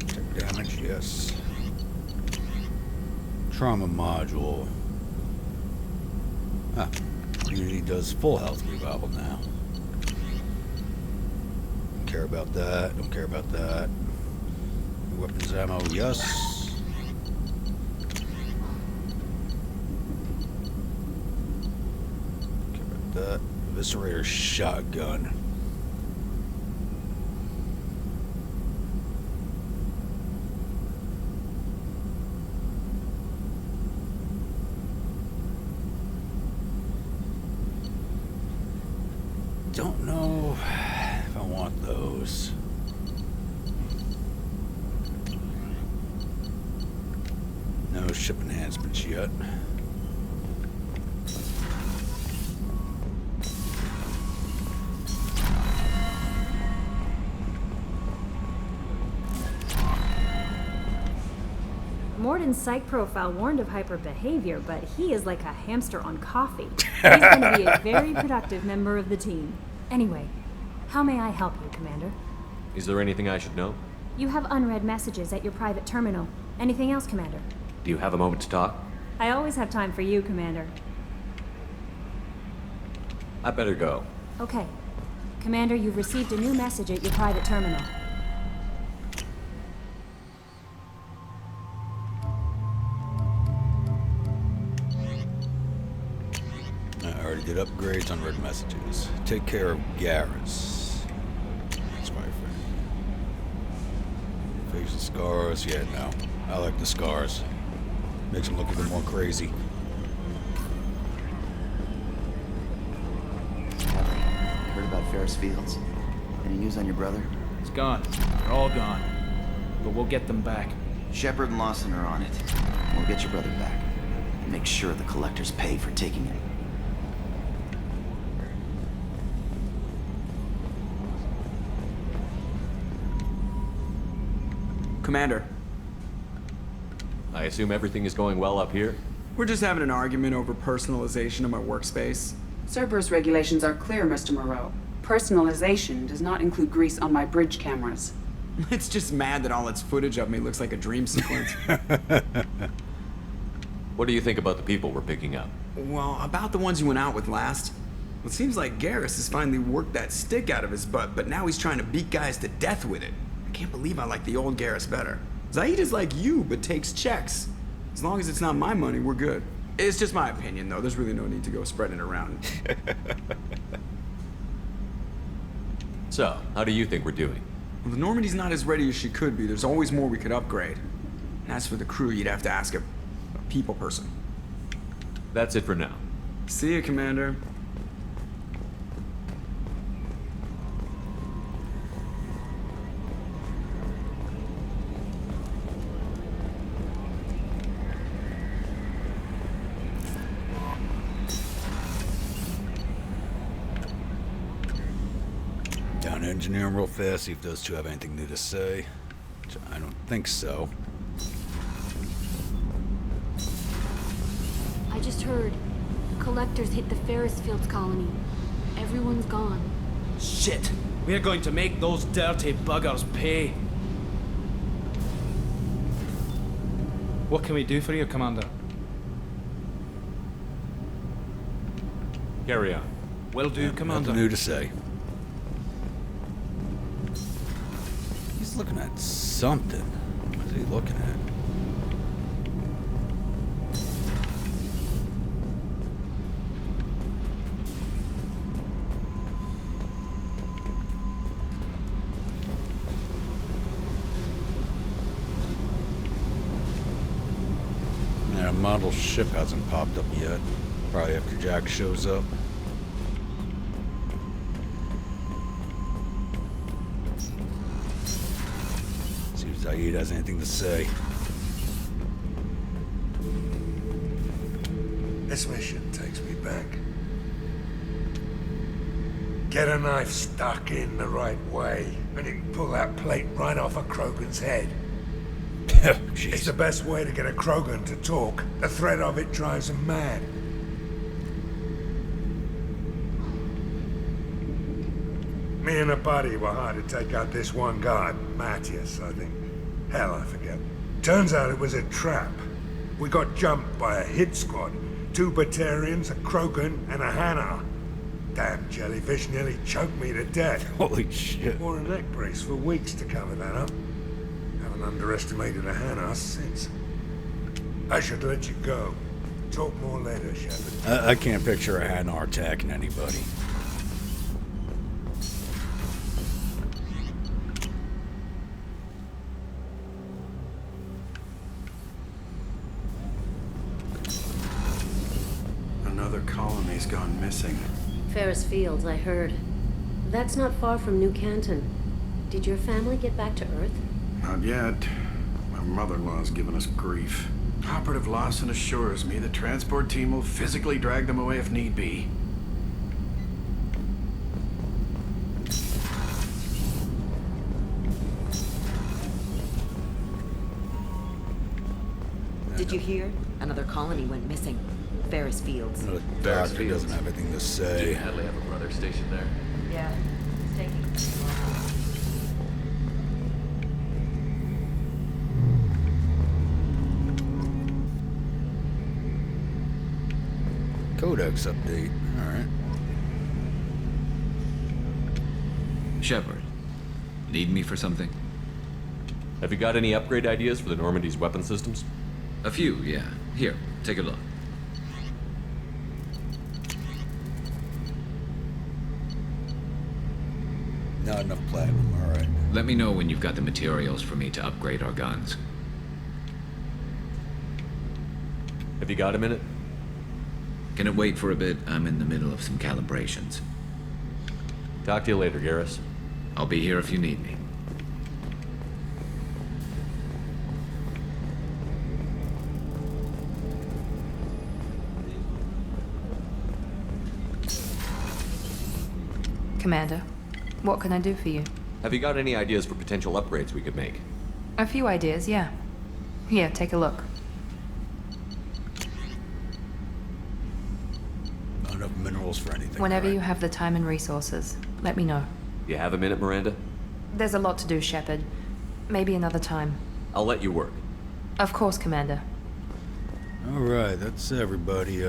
Tech damage, yes. Trauma module. Ah. Unity does full health revival now. Don't care about that. Don't care about that. Weapons ammo, yes. Don't care about that. Eviscerator shotgun. Don't know if I want those. No ship enhancements yet. Mordin's psych profile warned of hyper behavior, but he is like a hamster on coffee. He's going to be a very productive member of the team. Anyway, how may I help you, Commander? Is there anything I should know? You have unread messages at your private terminal. Anything else, Commander? Do you have a moment to talk? I always have time for you, Commander. I better go. Okay. Commander, you've received a new message at your private terminal. I already did upgrades on red messages. Take care of Garrus. That's my friend. Facial scars, yeah, no. I like the scars. Makes him look even more crazy. Heard about Ferris Fields? Any news on your brother? He's gone. They're all gone. But we'll get them back. Shepard and Lawson are on it. We'll get your brother back. And make sure the collectors pay for taking him. Commander. I assume everything is going well up here? We're just having an argument over personalization of my workspace. Cerberus regulations are clear, Mr. Moreau. Personalization does not include grease on my bridge cameras. It's just mad that all its footage of me looks like a dream sequence. What do you think about the people we're picking up? Well, about the ones you went out with last. It seems like Garrus has finally worked that stick out of his butt, but now he's trying to beat guys to death with it. I can't believe I like the old Garrus better. Zaid is like you, but takes checks. As long as it's not my money, we're good. It's just my opinion, though. There's really no need to go spreading it around. So, how do you think we're doing? Well, the Normandy's not as ready as she could be. There's always more we could upgrade. And as for the crew, you'd have to ask a people person. That's it for now. See you, Commander. Down to engineering real fast, see if those two have anything new to say. Which I don't think so. I just heard. Collectors hit the Ferris Fields colony. Everyone's gone. Shit! We're going to make those dirty buggers pay. What can we do for you, Commander? Carry on. Will do, Commander. Nothing new to say. He's looking at something. What is he looking at? A model ship hasn't popped up yet. Probably after Jack shows up. See if Zaid has anything to say. This mission takes me back. Get a knife stuck in the right way, and you can pull that plate right off a Krogan's head. It's the best way to get a Krogan to talk. The threat of it drives him mad. Me and a buddy were hired to take out this one guy, Matthias, I think. Hell, I forget. Turns out it was a trap. We got jumped by a hit squad. 2 Batarians, a Krogan, and a Hanar. Damn jellyfish nearly choked me to death. Holy shit. Wore a neck brace for weeks to cover that up. Haven't underestimated a Hanar since. I should let you go. Talk more later, Shepard. I can't picture a Hanar attacking anybody. Another colony's gone missing. Ferris Fields, I heard. That's not far from New Canton. Did your family get back to Earth? Not yet. My mother-in-law's given us grief. Operative Lawson assures me the transport team will physically drag them away if need be. Did you hear? Another colony went missing. Ferris Fields. The doctor doesn't have anything to say. Did Hadley have a brother stationed there? Yeah, it's taking too long. Codex update. Alright. Shepard, need me for something? Have you got any upgrade ideas for the Normandy's weapon systems? A few, yeah. Here, take a look. Not enough platinum, alright. Let me know when you've got the materials for me to upgrade our guns. Have you got a minute? Can it wait for a bit? I'm in the middle of some calibrations. Talk to you later, Garrus. I'll be here if you need me. Commander, what can I do for you? Have you got any ideas for potential upgrades we could make? A few ideas, yeah. Here, take a look. Not enough minerals for anything. Whenever you have the time and resources, let me know. You have a minute, Miranda? There's a lot to do, Shepard. Maybe another time. I'll let you work. Of course, Commander. Alright, that's everybody.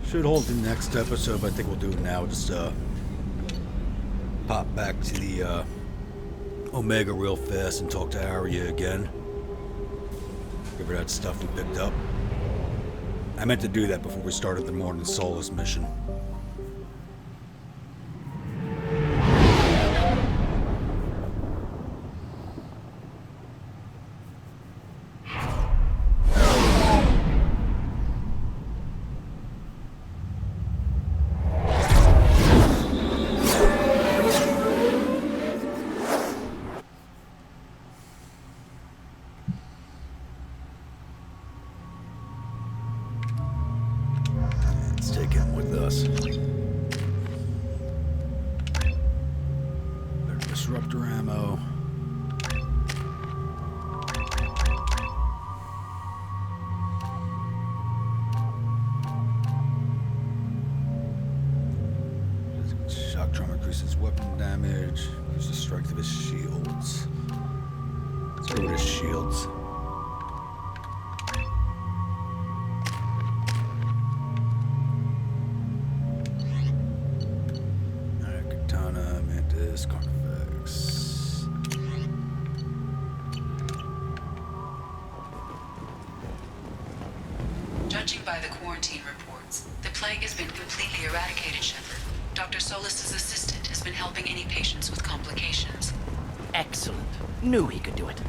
Should hold the next episode, but I think we'll do it now. Just pop back to the Omega real fast and talk to Aria again. Give her that stuff we picked up. I meant to do that before we started the Mordin Solus mission. Disruptor ammo. Shock trauma increases weapon damage. Increases the strength of his shields. Let's go with his shields. Katana, Mantis, Carnifex. Judging by the quarantine reports, the plague has been completely eradicated, Shepard. Dr. Solus's assistant has been helping any patients with complications. Excellent. Knew he could do it.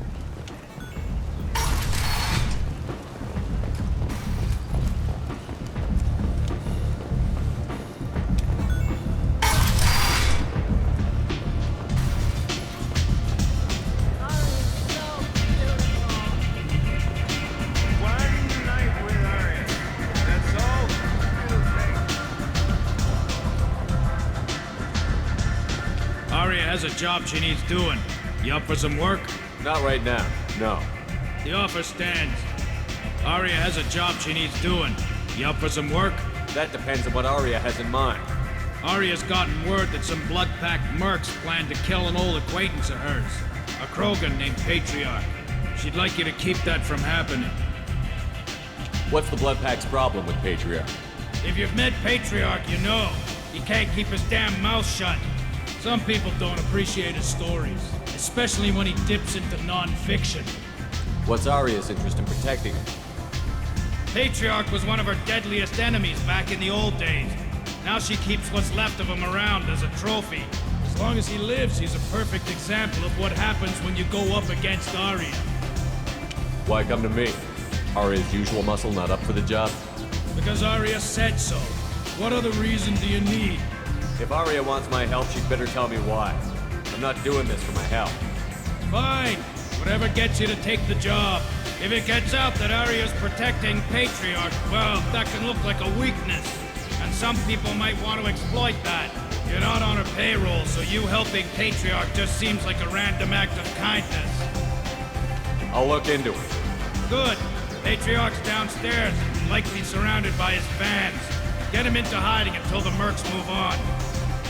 Aria has a job she needs doing. You up for some work? Not right now, no. The offer stands. Aria has a job she needs doing. You up for some work? That depends on what Aria has in mind. Aria's gotten word that some blood-packed mercs plan to kill an old acquaintance of hers. A Krogan named Patriarch. She'd like you to keep that from happening. What's the Bloodpack's problem with Patriarch? If you've met Patriarch, you know. He can't keep his damn mouth shut. Some people don't appreciate his stories, especially when he dips into non-fiction. What's Aria's interest in protecting him? Patriarch was one of her deadliest enemies back in the old days. Now she keeps what's left of him around as a trophy. As long as he lives, he's a perfect example of what happens when you go up against Aria. Why come to me? Aria's usual muscle not up for the job? Because Aria said so. What other reason do you need? If Aria wants my help, she'd better tell me why. I'm not doing this for my help. Fine. Whatever gets you to take the job. If it gets out that Aria's protecting Patriarch, well, that can look like a weakness. And some people might want to exploit that. You're not on her payroll, so you helping Patriarch just seems like a random act of kindness. I'll look into it. Good. Patriarch's downstairs, likely surrounded by his fans. Get him into hiding until the mercs move on.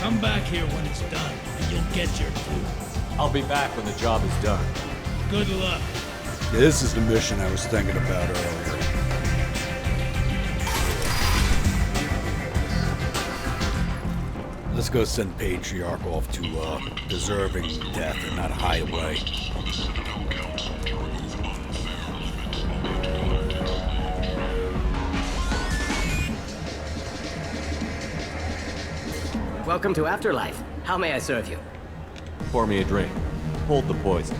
Come back here when it's done, and you'll get your due. I'll be back when the job is done. Good luck. This is the mission I was thinking about earlier. Let's go send Patriarch off to deserving death and not hide away. Welcome to Afterlife. How may I serve you? Pour me a drink. Hold the poison.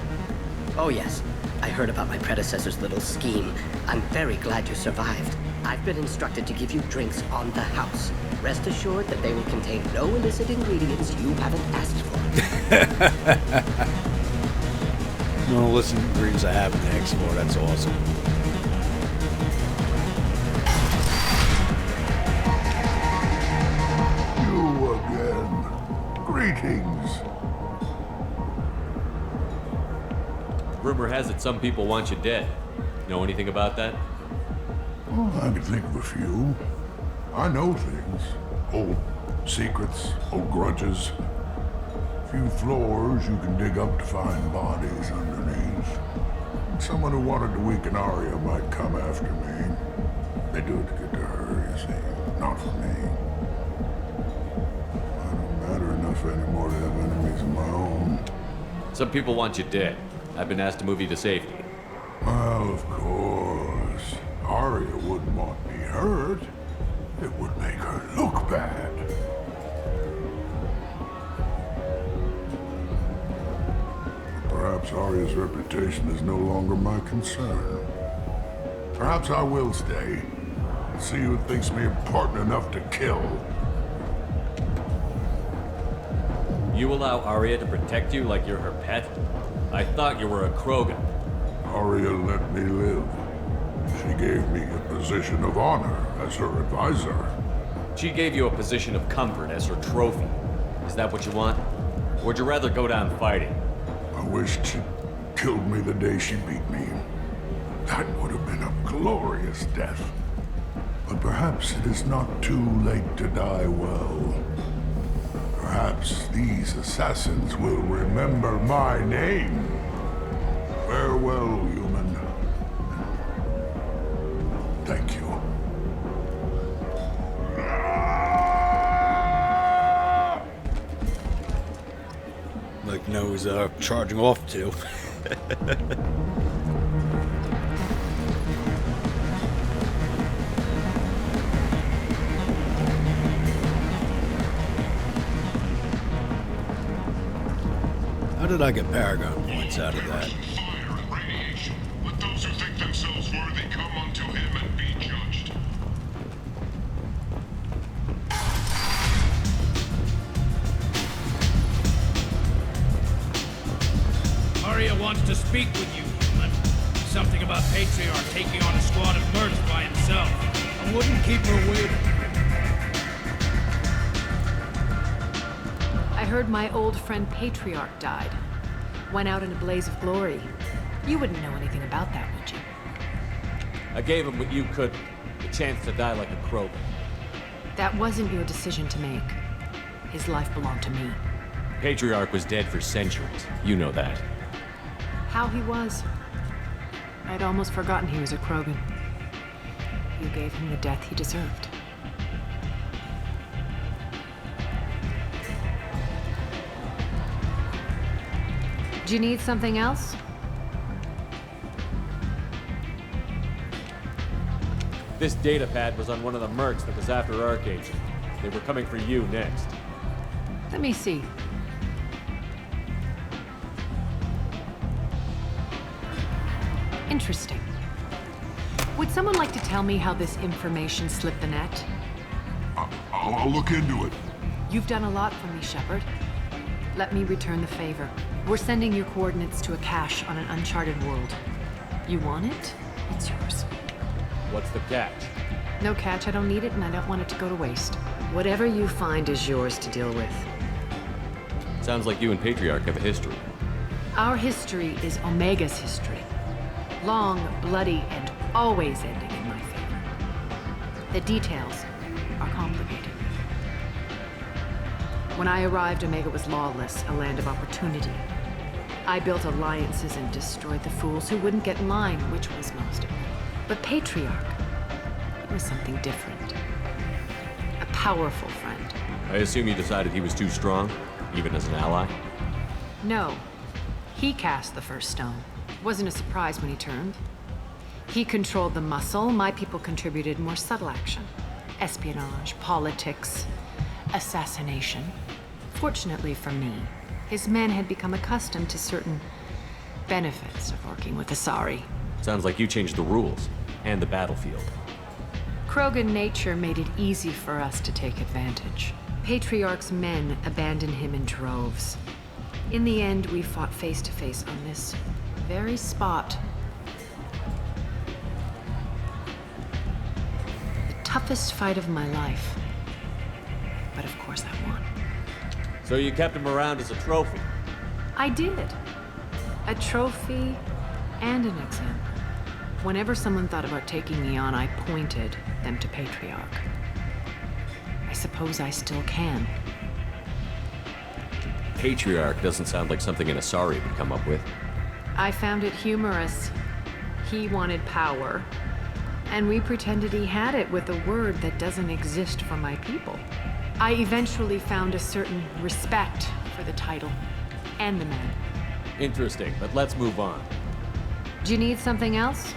Oh yes, I heard about my predecessor's little scheme. I'm very glad you survived. I've been instructed to give you drinks on the house. Rest assured that they will contain no illicit ingredients you haven't asked for. No illicit ingredients I haven't asked for, that's awesome. You again. Greetings. Rumor has it some people want you dead. Know anything about that? Oh, I can think of a few. I know things. Old secrets, old grudges. Few floors you can dig up to find bodies underneath. Someone who wanted to weaken Aria might come after me. They do it to get to her, you see. Not for me. I don't matter enough anymore to have enemies of my own. Some people want you dead. I've been asked to move you to safety. Well, of course. Aria wouldn't want me hurt. It would make her look bad. Perhaps Aria's reputation is no longer my concern. Perhaps I will stay and see who thinks me important enough to kill. You allow Aria to protect you like you're her pet? I thought you were a Krogan. Aria let me live. She gave me a position of honor as her advisor. She gave you a position of comfort as her trophy. Is that what you want? Or would you rather go down fighting? I wished she'd killed me the day she beat me. That would have been a glorious death. But perhaps it is not too late to die well. Perhaps these assassins will remember my name. Farewell, human. Thank you. Like knows charging off to. How did I get Paragon points out of that? Let those who think themselves worthy come unto him and be judged. Aria wants to speak with you, human. Something about Patriarch taking on a squad of mercs by himself. I wouldn't keep her waiting. I heard my old friend Patriarch died. Went out in a blaze of glory. You wouldn't know anything about that, would you? I gave him what you could. The chance to die like a Krogan. That wasn't your decision to make. His life belonged to me. Patriarch was dead for centuries. You know that. How he was. I'd almost forgotten he was a Krogan. You gave him the death he deserved. Do you need something else? This data pad was on one of the mercs that was after Archangel. They were coming for you next. Let me see. Interesting. Would someone like to tell me how this information slipped the net? I'll look into it. You've done a lot for me, Shepard. Let me return the favor. We're sending your coordinates to a cache on an uncharted world. You want it? It's yours. What's the catch? No catch, I don't need it, and I don't want it to go to waste. Whatever you find is yours to deal with. Sounds like you and Patriarch have a history. Our history is Omega's history. Long, bloody, and always ending in my favor. The details are complicated. When I arrived, Omega was lawless, a land of opportunity. I built alliances and destroyed the fools who wouldn't get in line, which was most of them. But Patriarch, it was something different. A powerful friend. I assume you decided he was too strong, even as an ally? No. He cast the first stone. Wasn't a surprise when he turned. He controlled the muscle. My people contributed more subtle action. Espionage, politics, assassination. Fortunately for me, his men had become accustomed to certain benefits of working with Asari. Sounds like you changed the rules, and the battlefield. Krogan nature made it easy for us to take advantage. Patriarch's men abandoned him in droves. In the end, we fought face to face on this very spot. The toughest fight of my life. But of course I won. So you kept him around as a trophy? I did. A trophy and an example. Whenever someone thought about taking me on, I pointed them to Patriarch. I suppose I still can. Patriarch doesn't sound like something an Asari would come up with. I found it humorous. He wanted power, and we pretended he had it with a word that doesn't exist for my people. I eventually found a certain respect for the title and the man. Interesting, but let's move on. Do you need something else?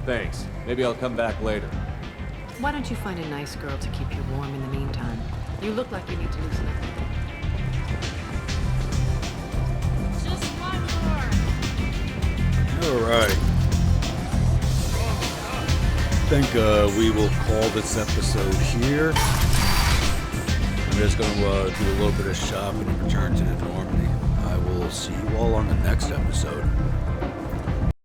Thanks. Maybe I'll come back later. Why don't you find a nice girl to keep you warm in the meantime? You look like you need to loosen up. Just one more. Alright. I think we will call this episode here. I'm just going to do a little bit of shopping and return to the Normandy. I will see you all on the next episode.